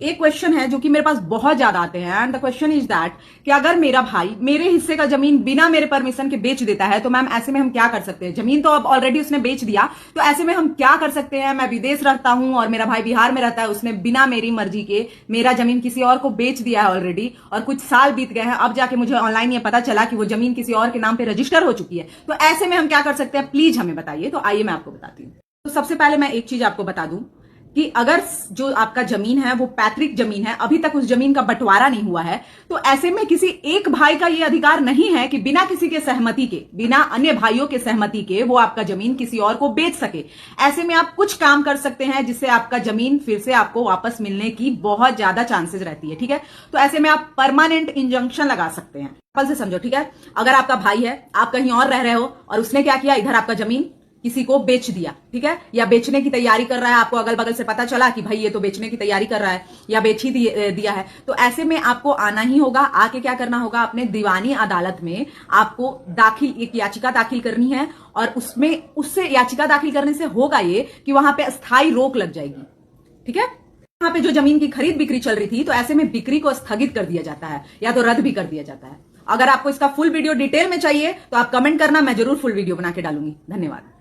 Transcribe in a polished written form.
एक क्वेश्चन है जो कि मेरे पास बहुत ज्यादा आते हैं, and the question is that कि अगर मेरा भाई मेरे हिस्से का जमीन बिना मेरे परमिशन के बेच देता है तो मैम ऐसे में हम क्या कर सकते हैं? जमीन तो अब ऑलरेडी उसने बेच दिया, तो ऐसे में हम क्या कर सकते हैं? मैं विदेश रहता हूं और मेरा भाई बिहार में रहता है, उसने बिना मेरी मर्जी के मेरा जमीन किसी और को बेच दिया है ऑलरेडी, और कुछ साल बीत गए हैं, अब जाके मुझे ऑनलाइन ये पता चला कि वो जमीन किसी और के नाम पे रजिस्टर हो चुकी है। तो ऐसे में हम क्या कर सकते हैं? प्लीज हमें बताइए। तो आइए मैं आपको बताती हूँ। तो सबसे पहले मैं एक चीज आपको बता दूं कि अगर जो आपका जमीन है वो पैतृक जमीन है, अभी तक उस जमीन का बंटवारा नहीं हुआ है, तो ऐसे में किसी एक भाई का ये अधिकार नहीं है कि बिना किसी के सहमति के, बिना अन्य भाइयों के सहमति के वो आपका जमीन किसी और को बेच सके। ऐसे में आप कुछ काम कर सकते हैं जिससे आपका जमीन फिर से आपको वापस मिलने की बहुत ज्यादा चांसेस रहती है, ठीक है। तो ऐसे में आप परमानेंट इंजंक्शन लगा सकते हैं। पल से समझो, ठीक है। अगर आपका भाई है, आप कहीं और रह रहे हो और उसने क्या किया, इधर आपका जमीन किसी को बेच दिया, ठीक है, या बेचने की तैयारी कर रहा है, आपको अगल बगल से पता चला कि भाई ये तो बेचने की तैयारी कर रहा है या बेच ही दिया है, तो ऐसे में आपको आना ही होगा। आके क्या करना होगा, अपने दीवानी अदालत में आपको एक याचिका दाखिल करनी है, और उससे याचिका दाखिल करने से होगा ये कि वहां पे अस्थायी रोक लग जाएगी, ठीक है। वहां पे जो जमीन की खरीद बिक्री चल रही थी, तो ऐसे में बिक्री को स्थगित कर दिया जाता है या तो रद्द भी कर दिया जाता है। अगर आपको इसका फुल वीडियो डिटेल में चाहिए तो आप कमेंट करना, मैं जरूर फुल वीडियो बना के डालूंगी। धन्यवाद।